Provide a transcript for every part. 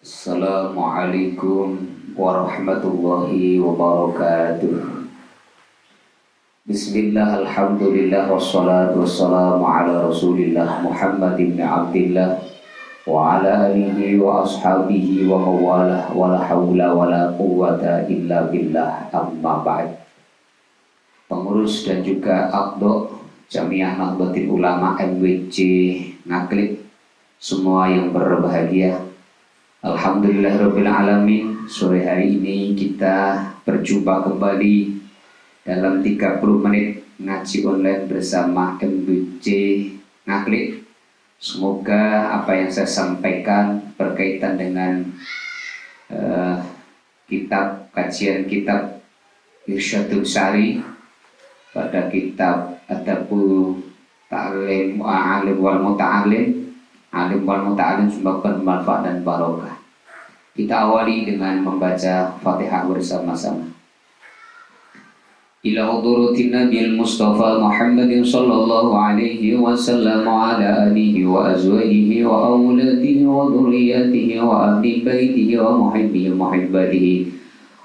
Assalamualaikum warahmatullahi wabarakatuh. Bismillah, alhamdulillah, wassalatu wassalamu ala rasulillah Muhammad ibn Abdillah wa ala alihi wa ashabihi wa mawalah wa la hawla wa la quwwata illa billah, amma ba'd. Pengurus dan juga Aqdo Jamiah Nahdlatul Ulama MWC Ngaklik, semua yang berbahagia, alhamdulillahirabbil alamin. Sore hari ini kita berjumpa kembali dalam 30 menit ngaji online bersama MWC Ngaklik. Semoga apa yang saya sampaikan berkaitan dengan kajian kitab Irsyadul Sari pada kitab Adabul Ta'lim Alim wal Muta'alim, Alim wal Muta'alim, semoga bermanfaat dan barokah. Kita awali dengan membaca Fatihah bersama-sama. Ila hudurutin Nabil Mustafa Muhammadin sallallahu alaihi wasallam wa ala alihi wa azwajihi wa awladihi wa dhurriyyatihi wa ahli baitihi wa muhibbihi muhibbatihi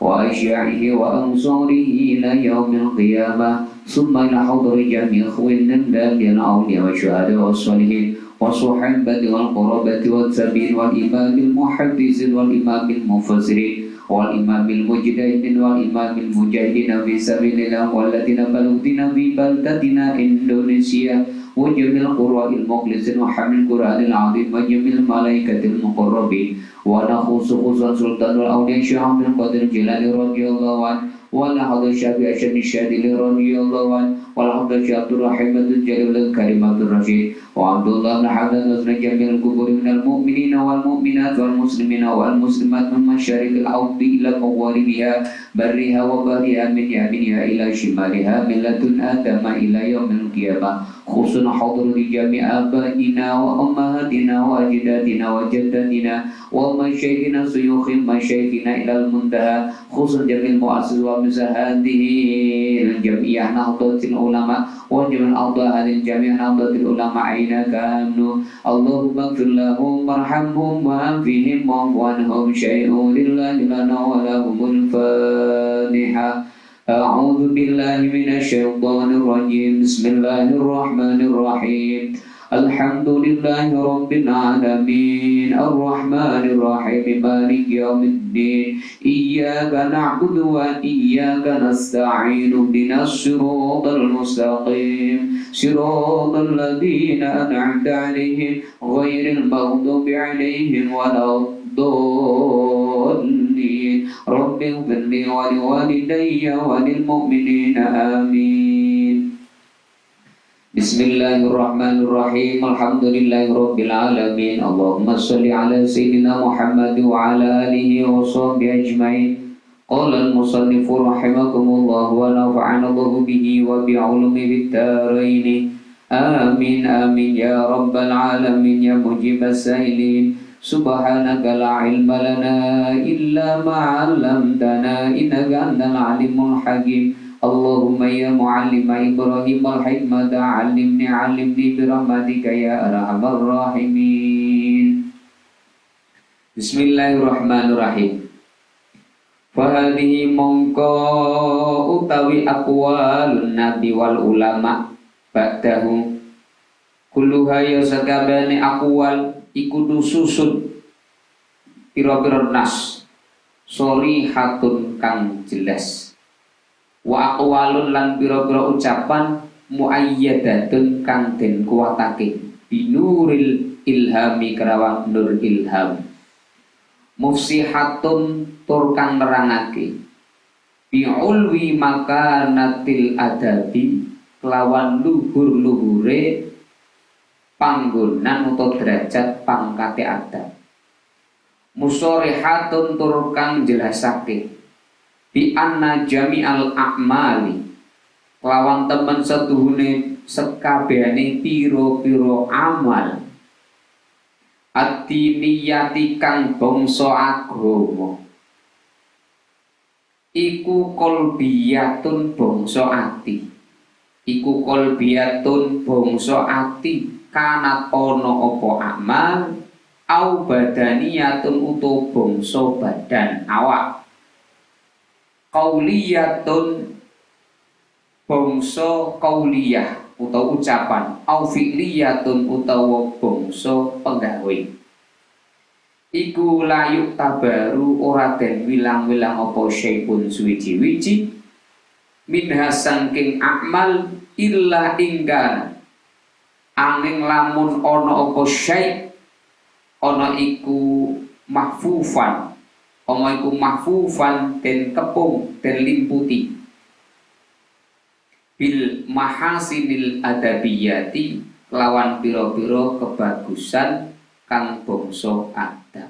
wa asya'ihi wa ansarihi ila yaumil qiyamah. Summa ila huduri jami' ikhwinna min al-awliya wa syuhada wa salihin wa suhabati wal qurabati wa tabi'in wal imamil muhaddithin wal imamil mufassirin wal imamil mujtahidin wal imamil mujahidin fi sabilillah walladziina balaghdina fi baldatina Indonesia wa jamil qurra'il mukhlisin wa hamil qur'anil 'azim wa jamil malaikatil muqarrabin wa nakhusu khususan sultanul awliya Syekh Abdul Qadir Jilani radhiyallahu anhu wa la hadza syafi'i syadili radhiyallahu anhu wa la hadza Abdul Rahim Jalil Karim Abdul Rashid wa Abdullah bin Hamdan wa jamil kubur minal mu'minina wal mu'minat wal muslimina wal muslimat min masyariqil ardi ila magharibiha barriha wa bahriha min yaminiha ila shimaliha min ladun adama ila yaumil qiyamah. Khusun hadur di jami' abaina wa ummahatina wa ajdadina wa jaddatina wa masyayikhina suyukhim masyayikhina ilal muntaha. Khusun jamil mu'assis wa muzahadihi jami'ah Nahdlatul Ulama wa jamil a'dha'il jami'ah Nahdlatul Ulama aina kanu. Allahumma ighfir lahum warhamhum wa anfihim wa anhum syai'un lillahi lana wa lahumul Fatihah. A'udzu billahi minasyaitonir rajim. Bismillahirrahmanirrahim. Alhamdulillahi rabbil alamin. Arrahmanir rahim. Maliki yaumiddin. Iyyaka na'budu wa iyyaka nasta'in. Ihdinas siratal mustaqim. Siratal ladzina an'amta 'alaihim ghairil maghdubi 'alaihim waladdallin. Rabbi ighfirli wa liwalidayya wa lil mu'minina amin. Bismillahirrahmanirrahim. Alhamdulillahi rabbil alamin. Allahumma shalli ala sayyidina Muhammad wa ala alihi wa sahbihi ajma'in. Qala al-musannif rahimakumullah wa nafa'ana Allahu bihi wa bi 'ulumihi bid-darain. Amin amin ya rabbal alamin ya mujibas sa'ilin. Subhanaka la ilma lana illa ma 'allamtana innaka antal alimul hakim. Allahumma ya muallima Ibrahim al-hikmata 'allimni bi rahmatika ya arhamar rahimin. Bismillahirrahmanirrahim. Fahadhihi mongko utawi aqwalun nabi wal ulama ba'dahu kulluha ya sakabane aqwal iku susun pira-pira nas sholihatun kang jelas wa aqwalun lan pira-pira ucapan muayyadatun kang den kuwatake binuril ilhami kerawan nur ilham mufsihatun tur kang nerangake bi'ulwi makanatil adabi kelawan luhur-luhure panggonan utawa derajat pangkate adab musorihatun tur kang jelasake bi anna jami'al a'mali kelawan temen setuhune sekabehane pira-pira amal adiniyati kang bangsa agama iku kolbiyatun bangsa ati iku kolbiyatun bangsa ati kanat ana apa amal au badaniyatun utu bangsa badan awak, qauliyatun bangsa qauliyah utawa ucapan, au fi'liyatun utawa bangsa penggawe. Iku layuk tabaru ora den wilang-wilang apa syai'un suwiji-wiji minha sangking amal illa ingkar angin lamun ana apa syai' ana iku mahfufan, ana iku mahfufan den kepung den limputi bil mahasinil adabiyati lawan pira-pira kebagusan kang bangsa adab,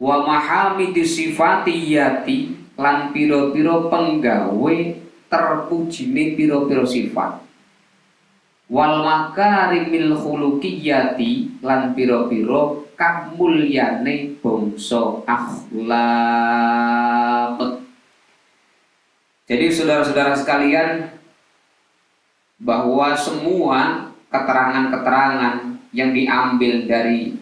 wa mahamidi sifatiyati lan pira-pira penggawe terpujine pira-pira sifat, wal makarimil khuluqiyati lan pira-pira kamulyane bangsa akhlak. Jadi saudara-saudara sekalian, bahwa semua keterangan-keterangan yang diambil dari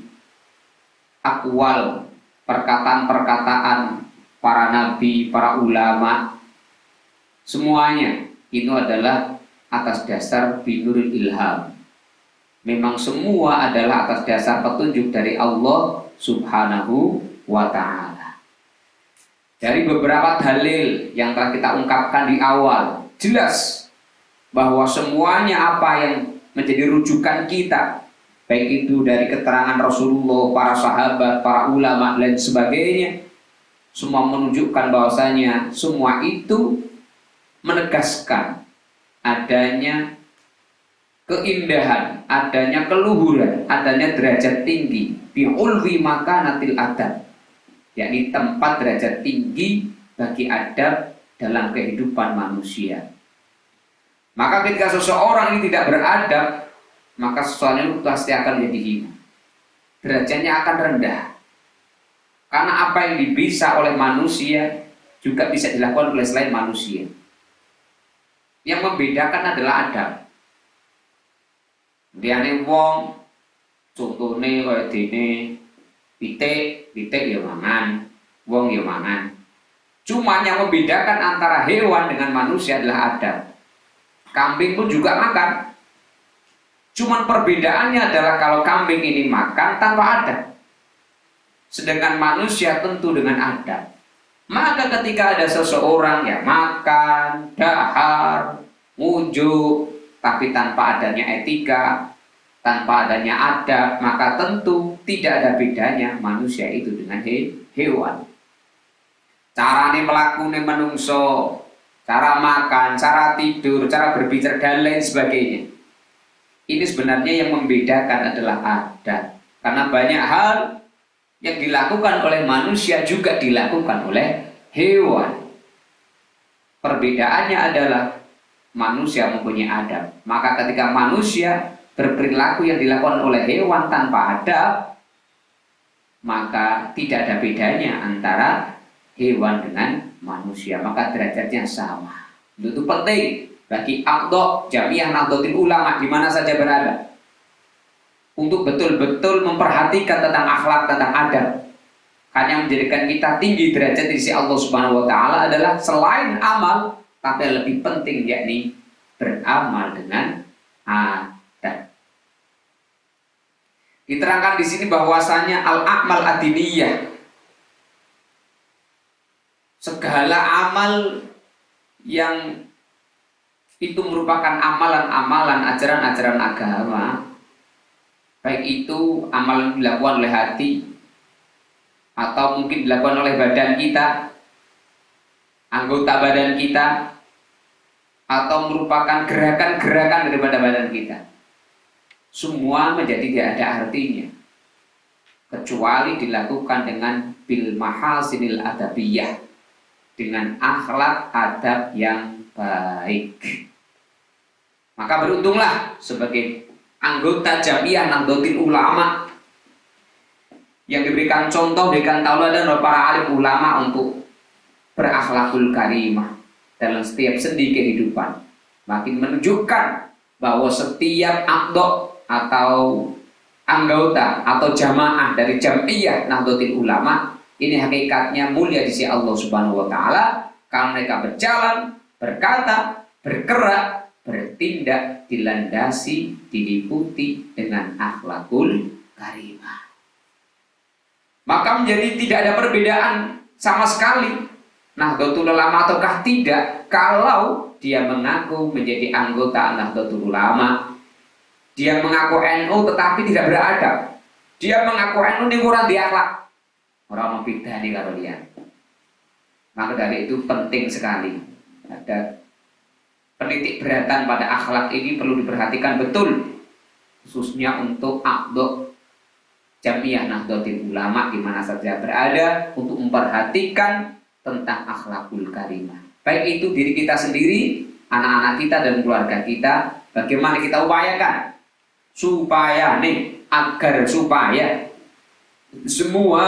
akwal, perkataan-perkataan para nabi, para ulama, semuanya itu adalah atas dasar binuril ilham. Memang semua adalah atas dasar petunjuk dari Allah Subhanahu wa ta'ala. Dari beberapa dalil yang telah kita ungkapkan di awal, jelas bahwa semuanya apa yang menjadi rujukan kita, baik itu dari keterangan Rasulullah, para sahabat, para ulama, dan sebagainya, semua menunjukkan bahwasanya semua itu menegaskan adanya keindahan, adanya keluhuran, adanya derajat tinggi bi'ulwi makanatil adab, yakni tempat derajat tinggi bagi adab dalam kehidupan manusia. Maka ketika seseorang ini tidak beradab, maka seseorang itu pasti akan menjadi hina, derajatnya akan rendah. Karena apa yang bisa oleh manusia juga bisa dilakukan oleh selain manusia. Yang membedakan adalah adab. Diane wong contone kaya dene pitik ya mangan, wong ya mangan. Cuma yang membedakan antara hewan dengan manusia adalah adab. Kambing pun juga makan. Cuman perbedaannya adalah kalau kambing ini makan tanpa adab, sedangkan manusia tentu dengan adab. Maka ketika ada seseorang yang makan, dahar, mujuk, tapi tanpa adanya etika, tanpa adanya adab, maka tentu tidak ada bedanya manusia itu dengan hewan. Carane mlakune menungso, cara makan, cara tidur, cara berbicara, dan lain sebagainya. Ini sebenarnya yang membedakan adalah adab. Karena banyak hal yang dilakukan oleh manusia juga dilakukan oleh hewan. Perbedaannya adalah manusia mempunyai adab. Maka ketika manusia berperilaku yang dilakukan oleh hewan tanpa adab, maka tidak ada bedanya antara hewan dengan manusia, maka derajatnya sama. Itu penting bagi Aqdha Jamiah Nahdlatul Ulama di mana saja berada, untuk betul-betul memperhatikan tentang akhlak, tentang adab. Karena yang menjadikan kita tinggi derajat di sisi Allah Subhanahu wa taala adalah selain amal, tapi yang lebih penting yakni beramal dengan adab. Diterangkan di sini bahwasanya al-a'mal adiniyah, segala amal yang itu merupakan amalan-amalan, ajaran-ajaran agama, baik itu amalan dilakukan oleh hati atau mungkin dilakukan oleh badan kita, anggota badan kita, atau merupakan gerakan-gerakan daripada badan kita, semua menjadi tidak ada artinya kecuali dilakukan dengan bil mahasinil adabiyah, dengan akhlak adab yang baik. Maka beruntunglah sebagai anggota Jamiah Nahdlatul Ulama yang diberikan contoh, diberikan tauladan oleh para alim ulama untuk berakhlakul karimah dalam setiap sendi kehidupan. Makin menunjukkan bahwa setiap aqdha atau anggota atau jamaah dari Jam'iyah Nahdlatul Ulama ini hakikatnya mulia di sisi Allah Subhanahu wa taala karena mereka berjalan, berkata, bergerak, bertindak dilandasi, diliputi dengan akhlakul karimah. Maka menjadi tidak ada perbedaan sama sekali Nahdlatul Ulama ataukah tidak kalau dia mengaku menjadi anggota Nahdlatul Ulama. Dia mengaku NU tetapi tidak beradab. Dia mengaku NU ini kurang diakhlak. Orang beda nih kalau dia. Maka dari itu penting sekali ada penitik beratan pada akhlak ini perlu diperhatikan betul, khususnya untuk akdok Jam'iyah Nahdlatul Ulama di mana saja berada untuk memperhatikan tentang akhlakul karimah. Baik itu diri kita sendiri, anak-anak kita dan keluarga kita, bagaimana kita upayakan supaya agar semua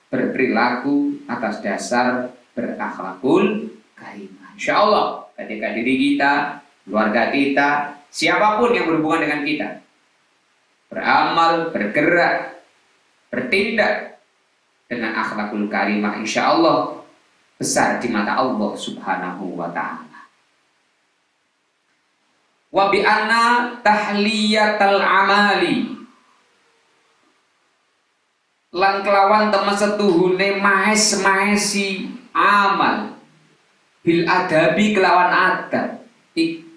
berperilaku atas dasar berakhlakul karimah. Insya Allah ketika diri kita, keluarga kita, siapapun yang berhubungan dengan kita beramal, bergerak, bertindak dengan akhlakul karimah, insya Allah besar di mata Allah Subhanahu wa ta'ala. Wa bi anna tahliyatal amali lan kelawan temen setuhune maes-maesi amal bil adabi kelawan adab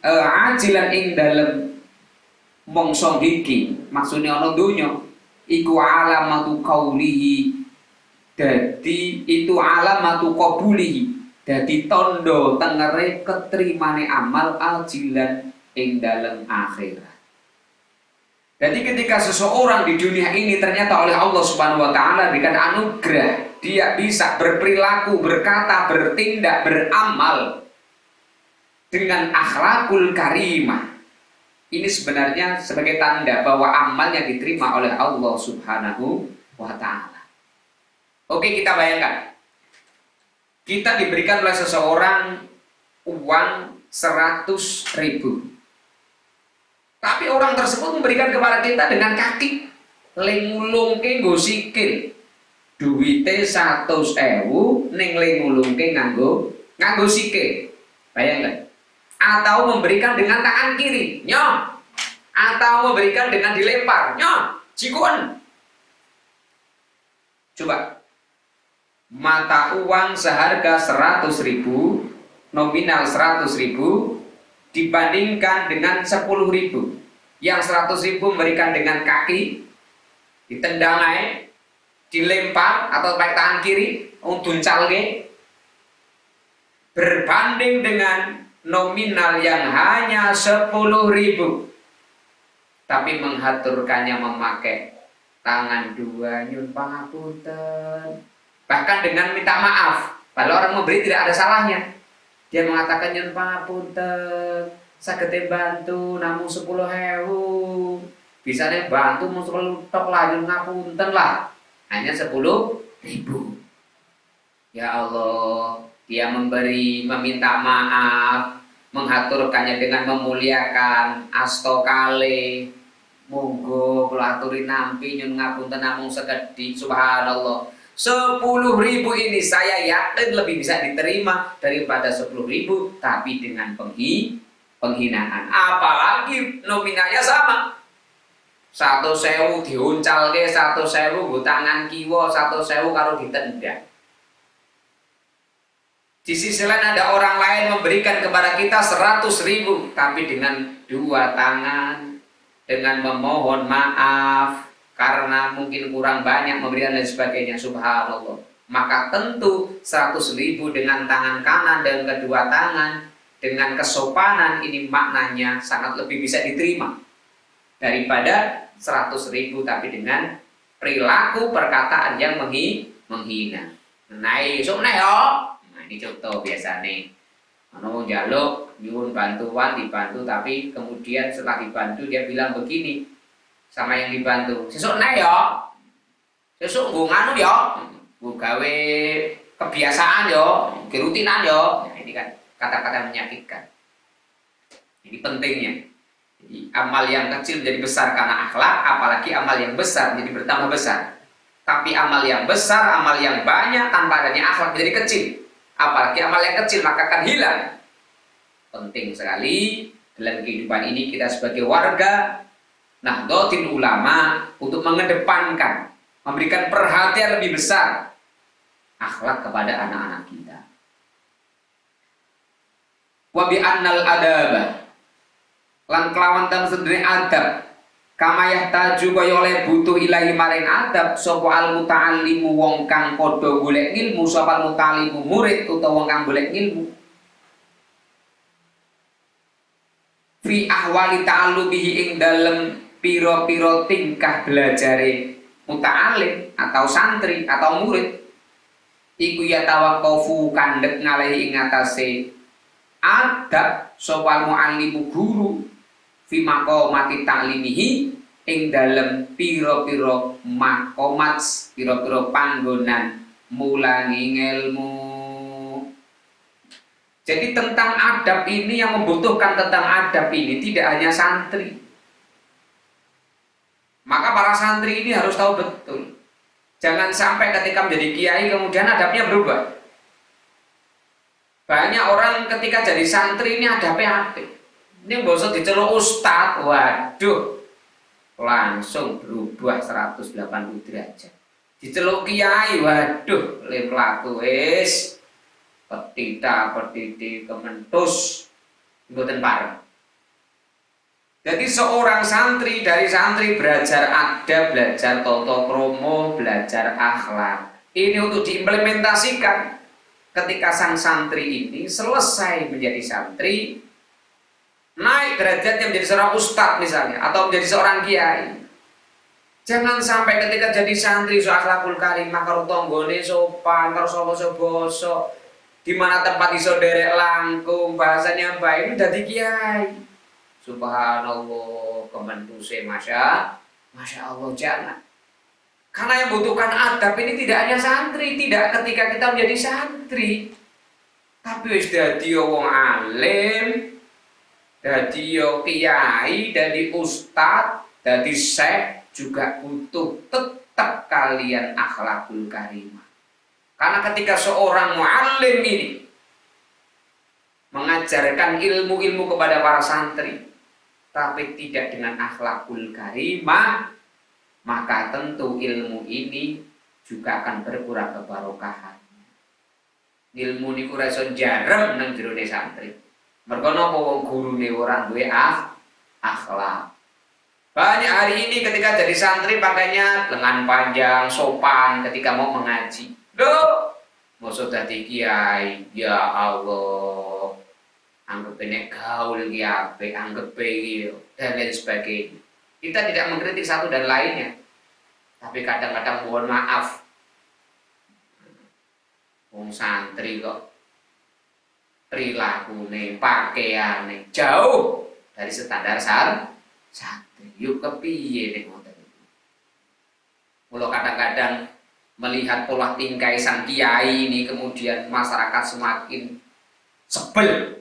ajilan ing dalem mongso iki maksudnya ana donya iku alamatu qaulihi dadi itu alamatu qabulihi dadi tondo tengere keterimane amal ajilan ing dalem akhirat. Jadi ketika seseorang di dunia ini ternyata oleh Allah Subhanahu wa taala diberikan anugerah, dia bisa berperilaku, berkata, bertindak, beramal dengan akhlakul karimah. Ini sebenarnya sebagai tanda bahwa amalnya diterima oleh Allah Subhanahu wa taala. Oke, kita bayangkan. Kita diberikan oleh seseorang uang 100.000. Tapi orang tersebut memberikan kepada kita dengan kaki, lengulungke nggo sikil. Duwite 100.000 ning lengulungke nganggo sikil. Bayangkan. Atau memberikan dengan tangan kiri, nyong. Atau memberikan dengan dilempar, nyong. Cikun. Coba. Mata uang seharga 100.000, nominal 100.000 dibandingkan dengan 10.000. Yang 100.000 memberikan dengan kaki, ditendang naik, dilempar atau pakai tangan kiri, untuncalke, berbanding dengan nominal yang hanya 10.000, tapi menghaturkannya memakai tangan dua, nyun pangapunten, bahkan dengan minta maaf. Kalau orang memberi tidak ada salahnya. Dia mengatakan nyun pangapunten, saged bantu namung 10.000. Bisa deh bantu mau 10 tok lah, nyun ngapunten lah. Hanya 10.000. Ya Allah, dia memberi, meminta maaf, menghaturkannya dengan memuliakan, astokale, monggo kula aturi nampi nyun ngapunten namung sekedhik. Subhanallah. 10.000 ini saya yakin lebih bisa diterima daripada 10.000 tapi dengan penghinaan. Apalagi nominalnya sama. 100.000 diuncalke, 100.000 nggo tangan kiwa, 100.000 karo ditendang. Di sisi lain ada orang lain memberikan kepada kita 100.000 tapi dengan dua tangan, dengan memohon maaf karena mungkin kurang banyak memberikan dan sebagainya. Subhanallah. Maka tentu 100.000 dengan tangan kanan dan kedua tangan dengan kesopanan ini maknanya sangat lebih bisa diterima daripada 100.000 tapi dengan perilaku perkataan yang menghina. Nah, ini contoh biasa nih. Ono njaluk nyuwun bantuan, dibantu tapi kemudian setelah dibantu dia bilang begini sama yang dibantu, sesuk nek ya, sesuk nggo nganu ya, nggo gawe kebiasaan ya, kerutinan ya. Nah, ini kan kata-kata menyakitkan. Ini pentingnya. Amal yang kecil menjadi besar karena akhlak, apalagi amal yang besar menjadi bertambah besar. Tapi amal yang besar, amal yang banyak tanpa adanya akhlak menjadi kecil. Apalagi amal yang kecil maka akan hilang. Penting sekali dalam kehidupan ini kita sebagai warga Nahdlatul Ulama untuk mengedepankan, memberikan perhatian lebih besar akhlak kepada anak-anak kita. Wa bi annal adaba lan kelawan tan sedene adab kama yahtaju kaya oleh butuh ilahi maring adab sapa al muta'allimu wong kang padha golek ilmu, sapa al muta'allimu murid utawa wong kang golek ilmu fi ahwali ta'allumihi ing dalem pira-pira tingkah belajare muta'allim atau santri atau murid iku ya tawaqqafu kandhek ngalehi ing atase adab sapa muallimu guru fi maqamati ta'limihi ing dalem pira-pira maqamat pira-pira panggonan mulangi ilmu. Jadi tentang adab ini, yang membutuhkan tentang adab ini tidak hanya santri. Maka para santri ini harus tahu betul. Jangan sampai ketika menjadi kiai kemudian adabnya berubah. Banyak orang ketika jadi santri ini adabnya apik. Ini bosok diceluk ustad, waduh, langsung berubah 180 derajat. Diceluk kiai, waduh, lem laku wis petita kementus mboten pareng. Jadi seorang santri dari santri belajar adab, belajar tata krama, belajar akhlak. Ini untuk diimplementasikan ketika sang santri ini selesai menjadi santri, naik derajatnya menjadi seorang ustadz misalnya, atau menjadi seorang kiai. Jangan sampai ketika jadi santri so akhlakul karimah karo tanggane sopan, karo sapa basa, di mana tempat iso derek langkung, bahasanya baik, itu dadi kiai. Subhanallah, kementuse Masya Allah, jangan. Karena yang butuhkan adab ini tidak hanya santri, tidak ketika kita menjadi santri, tapi wis dadi wong alim, dadi kiai, dadi ustad, dadi syekh juga butuh tetap kalian akhlakul karimah. Karena ketika seorang muallim ini mengajarkan ilmu-ilmu kepada para santri, tapi tidak dengan akhlakul karimah, maka tentu ilmu ini juga akan berkurang kebarokahannya. Ilmu niku ora iso jarem nang jerone santri. Mergo napa wong gurune ora duwe akhlak. Banyak hari ini ketika jadi santri pakainya lengan panjang, sopan ketika mau mengaji. Loh, mosok dadi kiai, ya Allah. Anggap ini gaul ki apik, anggap iki dan lain sebagainya. Kita tidak mengkritik satu dan lainnya. Tapi kadang-kadang mohon maaf. Wong santri kok prilakune, pakaiane jauh dari standar santri. Yuk kepiye nek ngoten iki. Mula kadang-kadang melihat pola tingkah sang kiai ini kemudian masyarakat semakin sebel.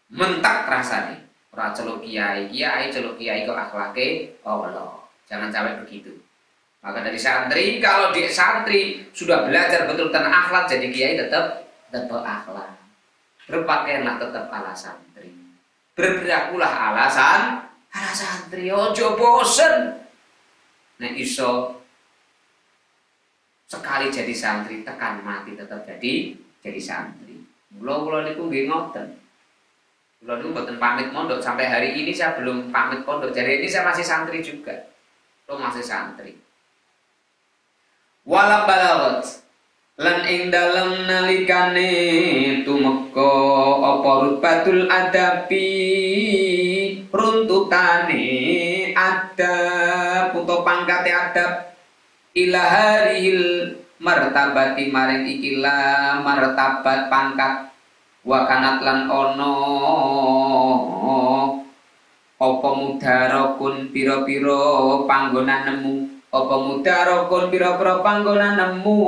Mentak rasanya. Ora celuk kiai celuk kiai kok akhlake Allah. Jangan sampai begitu. Maka dari santri, kalau di santri sudah belajar betul tentang akhlak, jadi kiai tetap akhlak. Berpakaianlah tetap ala santri. Berperilakulah ala santri. Ojo bosen. Nek iso sekali jadi santri tekan mati tetap jadi santri. Mula niku nggih ngoten. Kula niku mboten pamit mondok sampai hari ini, saya belum pamit pondok. Jadi ini saya masih santri juga. Lo masih santri. Wala balagot lan ing dalem nalikane tumeka apa rutbatul adabi runtutane adab utawa pangkate adab ilaharil martabati maring ikilah martabat pangkat wa kanat lan ono apa mudarakun pira-pira panggonan nemu apa mudarakun pira-pira panggonan nemu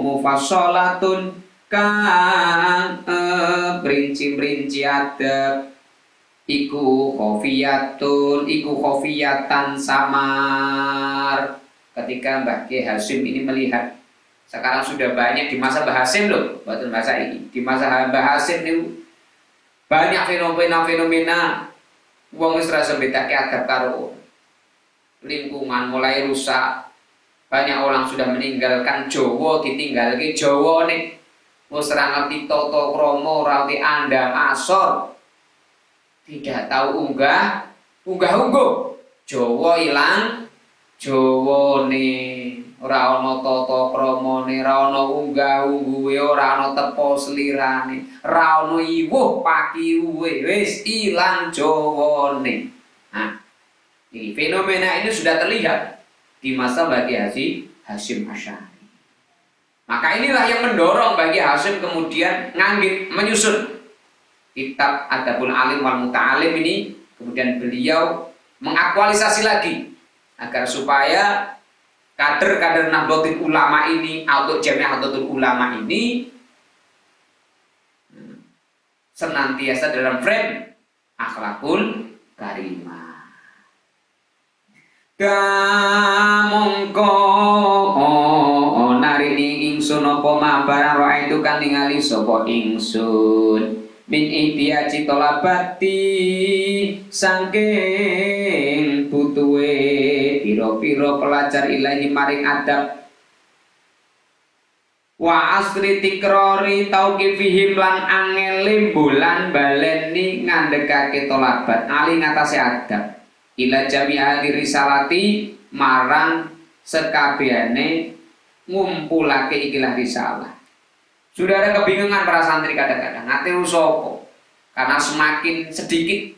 mufassalatun kang rinci-rinci adab iku khofiyatun, iku khofiyatan samar. Ketika Mbah Kiai Hasyim ini melihat sekarang sudah banyak di masa Mbah Hasyim loh, bukan masa ini. Di masa Mbah Hasyim ini banyak fenomena wong wis rasa bedake adab karo lingkungan mulai rusak. Banyak orang sudah meninggalkan Jawa, ditinggalke Jawa nih. Wis ora ngerti tata krama, ora ngerti andang asor. Tidak tahu unggah Jawa ilang Jawane, ora ana tata kramane, ora ana unggah-ungguhe, ora ana tepo slirane, ora ana iwuh pakiuhe, wis ilang Jawane. Nah, ini fenomena ini sudah terlihat di masa Mbah Kiai Hasyim Asy'ari. Maka inilah yang mendorong bagi Hasyim kemudian menyusun kitab Adabul Alim wal Muta'alim ini, kemudian beliau mengaktualisasi lagi agar supaya kader-kader Nahdlatul Ulama ini atau Jamiah Nahdlatul Ulama ini senantiasa dalam frame akhlakul karimah. Kamongko narini ingsun apa mabarang roa itu kan ningali sapa ingsun min ihtiya citolabati sangking butuhe piro-piro pelajar ilahi maring adab wa asri tikrori tauqifihim lan angele bulan baleni ngandekake tolabat ali ngatasé adab ila jami'a risalati marang sekabehane ngumpulake ikilah risalah. Sudah ada kebingungan para santri kadang-kadang ngatiru sopo karena semakin sedikit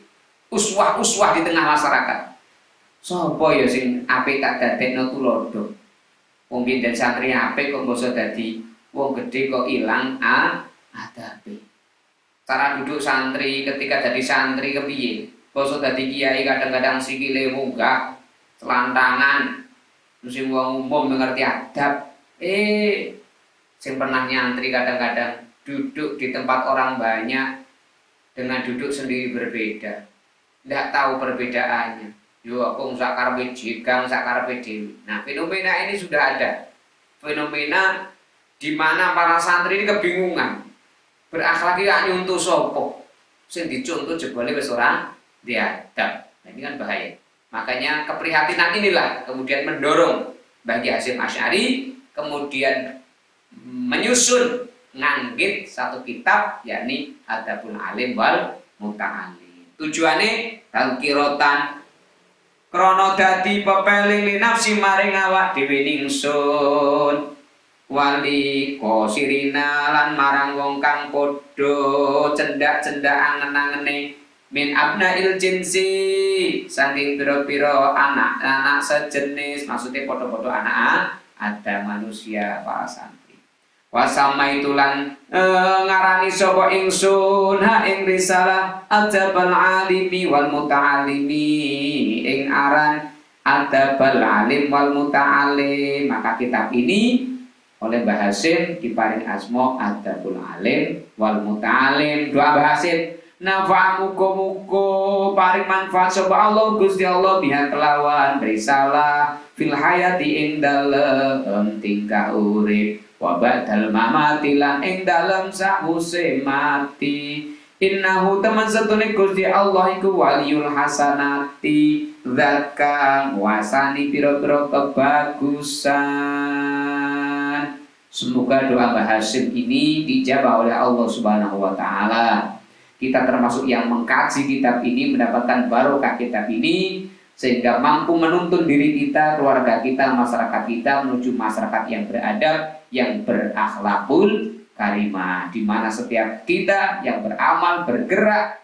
uswah-uswah di tengah masyarakat. Sopo ya sing apik tak dadekno tulodo. Wong pinten santri apik kok mbasa dadi wong gedhe kok ilang adabe. Cara duduk santri ketika jadi santri kepiye? Mbasa dadi kiai kadang-kadang sikile munggah, celantangan, mesti wong umum mengerti adab. Yang pernah nyantri kadang-kadang duduk di tempat orang banyak dengan duduk sendiri berbeda, tidak tahu perbedaannya. Yo aku sakarepe jigang, sakarepe dhewe. Nah, fenomena ini sudah ada. Fenomena di mana para santri ini kebingungan. Berakhlak ya nyuntuh sopo. Sing dicontoh jebule wis ora diadab. Nah, ini kan bahaya. Makanya keprihatinan inilah kemudian mendorong bagi Hasyim Asy'ari kemudian menyusun nganggit satu kitab yakni Adabul Alim wal Muta'alim. Tujuane tangkirotan krana dadi pepeling li nafsi maring awak dhewe ningsun wali qosirina lan marang wong kang padha cendak-cendak angen-angene min abnail jinsi saking pira-pira anak-anak sejenis, maksudnya padha-padha anak ada manusia para santri. Wasama itulan ngarani sapa ingsun ha ing risalah Adabul Alimi wal Muta'alimi ing aran Adabul Alim wal Muta'alim. Maka kitab ini oleh Mbah Hasyim diparing asma Adabul Alim wal Muta'alim. Doa Mbah Hasyim nafa muga-muga paring manfaat sapa Allah Gusti Allah biha kelawan risalah fil hayati ing dalem tingkah urip wa ba'dal mamati lan ing dalem sawise mati. Innahu teman satune Gusti Allah iku waliyul hasanati zat kang nguasani pira-pira kebagusan. Semoga doa Mbah Hasyim ini dijabah oleh Allah Subhanahu wa taala. Kita termasuk yang mengkaji kitab ini, mendapatkan barokah kitab ini, sehingga mampu menuntun diri kita, keluarga kita, masyarakat kita menuju masyarakat yang beradab, yang berakhlakul karimah, di mana setiap kita yang beramal bergerak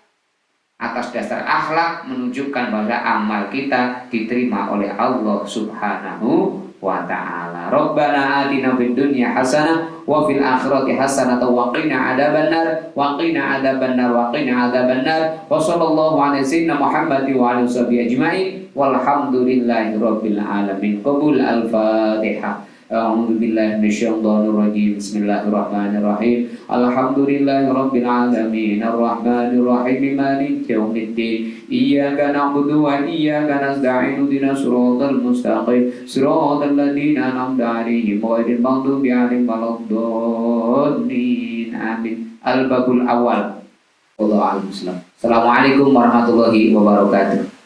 atas dasar akhlak menunjukkan bahwa amal kita diterima oleh Allah Subhanahu wa ta'ala. Rabbana atina fid dunya hasanah wa fil akhirati hasanah wa qina adzabannar wa qina adzabannar wa qina adzabannar wa sallallahu ala sayyidina Muhammad wa ala sahbihi ajmain walhamdulillahi rabbil alamin. Qabul al-Fatihah. أعوذ بالله من الشيطان الرجيم بسم الله الرحمن الرحيم الحمد لله رب العالمين الرحمن الرحيم مالك يوم الدين إياك نعبد وإياك نستعين اهدنا الصراط المستقيم صراط الذين أنعمت عليهم غير المغضوب عليهم ولا الضالين آمين. Al-Babul Awal. Wallahu a'lam bishawab. Assalamualaikum warahmatullahi wabarakatuh.